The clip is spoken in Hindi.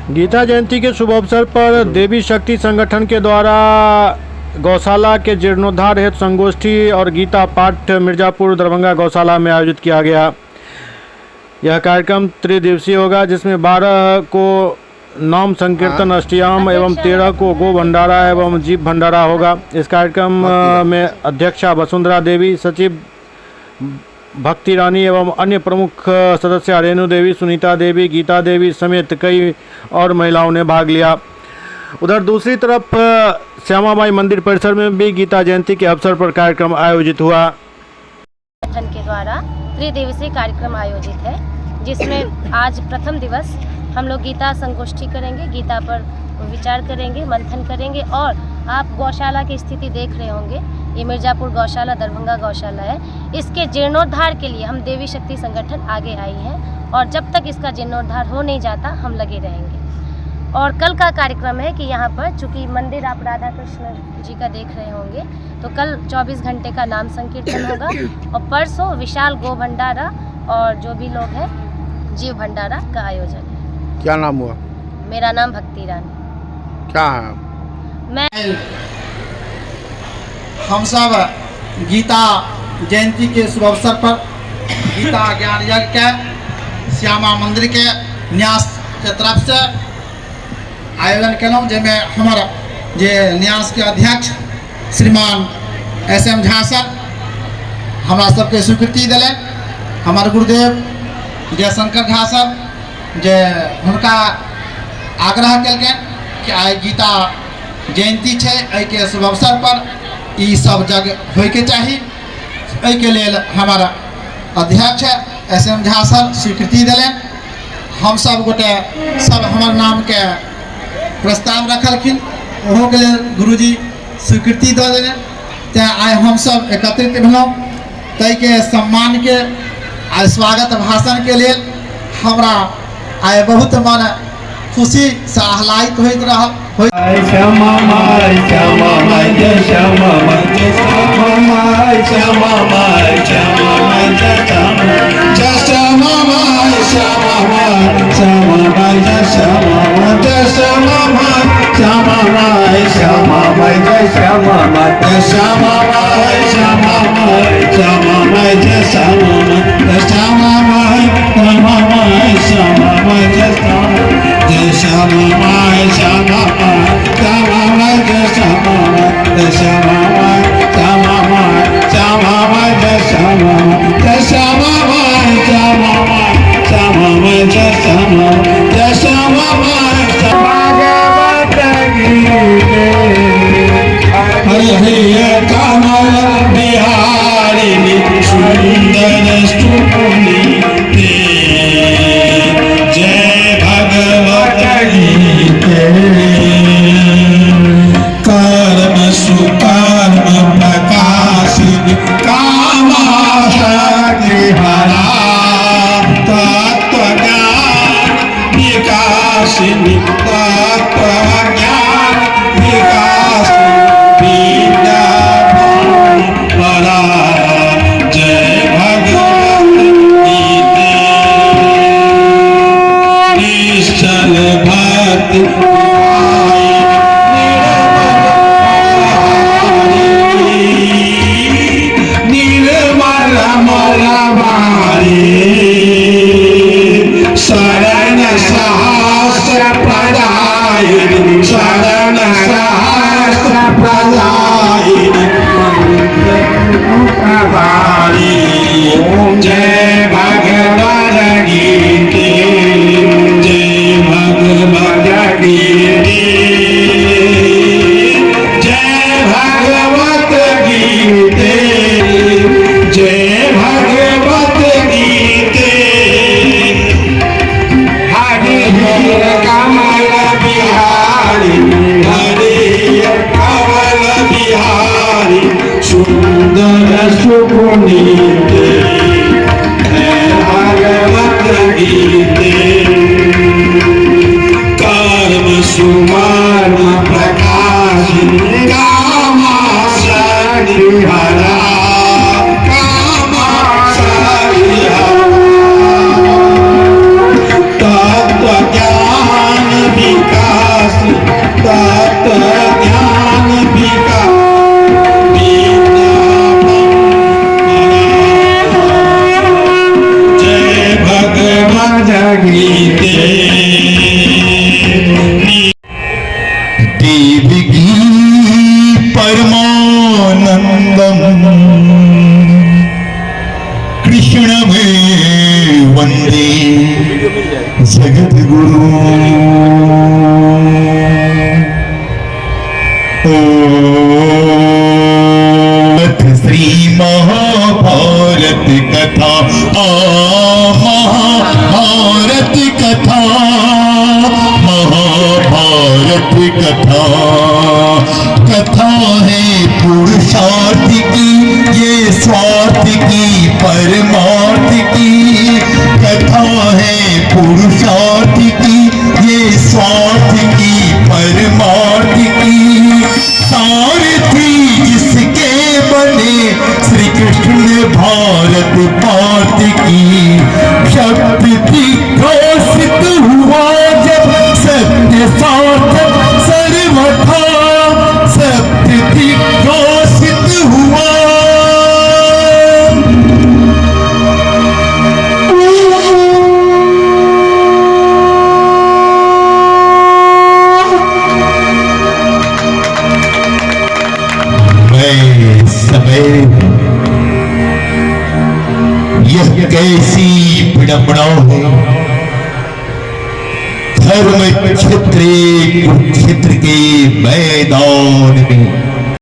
गीता जयंती के शुभ अवसर पर देवी शक्ति संगठन के द्वारा गौशाला के जीर्णोद्धार हेतु संगोष्ठी और गीता पाठ मिर्जापुर दरभंगा गौशाला में आयोजित किया गया। यह कार्यक्रम त्रिदिवसीय होगा, जिसमें 12 को नाम संकीर्तन अष्टयाम एवं 13 को गो भंडारा एवं जीव भंडारा होगा। इस कार्यक्रम में अध्यक्षा वसुंधरा देवी, सचिव भक्ति रानी एवं अन्य प्रमुख सदस्य रेणु देवी, सुनीता देवी, गीता देवी समेत कई और महिलाओं ने भाग लिया। उधर दूसरी तरफ श्यामा माई मंदिर परिसर में भी गीता जयंती के अवसर पर कार्यक्रम आयोजित हुआ। संगठन के द्वारा त्रिदिवसीय कार्यक्रम आयोजित है, जिसमें आज प्रथम दिवस हम लोग गीता संगोष्ठी करेंगे, गीता पर विचार करेंगे, मंथन करेंगे। और आप गौशाला की स्थिति देख रहे होंगे, ये मिर्जापुर गौशाला दरभंगा गौशाला है। इसके जीर्णोद्धार के लिए हम देवी शक्ति संगठन आगे आई हैं और जब तक इसका जीर्णोद्धार हो नहीं जाता हम लगे रहेंगे। और कल का कार्यक्रम है कि यहाँ पर चूँकि मंदिर आप राधा कृष्ण जी का देख रहे होंगे, तो कल 24 घंटे का नाम संकीर्तन होगा और परसों विशाल गो भंडारा और जो भी लोग हैं जीव भंडारा का आयोजन है। क्या नाम हुआ? मेरा नाम भक्ति रानी। क्या है? मैं हम सब गीता जयंती के शुभ अवसर पर गीता ज्ञान यज्ञ के श्यामा मंदिर के न्यास के तरफ से आयोजन कलहुँ, जिसमें हमारा जे न्यास के अध्यक्ष श्रीमान SM झा सर हमरा सबके स्वीकृति दिले। हमारे गुरुदेव जयशंकर झा सर जे हुनका आग्रह कलकन कि आइ गीता जयंती है, एहि के शुभ अवसर पर ई सब जगह होय के चाहिए। एहि के लिए हमारा अध्यक्ष SM झा सर स्वीकृति दिले। हम सब गोटे सब हमार नाम के प्रस्ताव रखलखिन, ओहो के लिए गुरुजी स्वीकृति दे देने। तैं आइ हम सब एकत्रित भेलहुँ। तै के सम्मान के आइ स्वागत भाषण के लिए हमरा आइ बहुत मन खुशी से आह्लादित होइत रहल। श्यामा माई श्यामा माई जय श्यामा माई जय श्यामा माई श्यामा माई श्यामा माई जय श्यामा माई श्यामा माई श्यामा माई जय श्यामा माई जय श्यामा माई श्यामा माई श्यामा माई जय श्यामा माई जय श्यामा माई श्यामा माई श्यामा माई जय श्यामा माई जय श्यामा माई श्यामा माई श्यामा माई जय श्यामा जय श्यामा माई श्यामा माई श्यामा माई जय श्यामा माई जय श्यामा माई श्यामा माई श्यामा माई जय श्यामा माई जय श्यामा माई श्यामा माई श्यामा माई जय श्यामा जय श्यामा माई भागवत गीते हरे कमल बिहारिणी सुंदर स्तुति जय भगवत गीते कर्म सुकर्म प्रकाशित कामाशक्ति हरा तत्व ज्ञान विकासिनी तत्व ज्ञान विकासिनी विद्या परा जय भगवत गीते निश्चल भक्ति शरण सहस्र प्रदायिनी शरण सहस्र प्रदायिनी जय भगवत गीते जय भगवत गीते जय भगवत गीते जय भगवत गीते हरि कमल बिहारी हरि कमल बिहारी सुंदर सुपुनीते भगवत गीते कर्म सुमर्म प्रकाश कामाशक्ति हरा कामाशक्ति हरा तत्व ज्ञान जगत गुरु श्री महाभारत कथा महाभारत कथा महाभारत कथा कथा है पुरुषार्थ की ये स्वार्थ की परमार्थ की कथा है पुरुषार्थ की ये स्वार्थ की परमार्थ की सारथी जिसके बने श्री कृष्ण भारत पार्थ की शक्ति थी घोषित हुआ जब सत्य सार्थक सर्वथा सत्य थी घोषित हुआ यह कैसी विडंबना है धर्म क्षेत्र कुरुक्षेत्र के मैदान में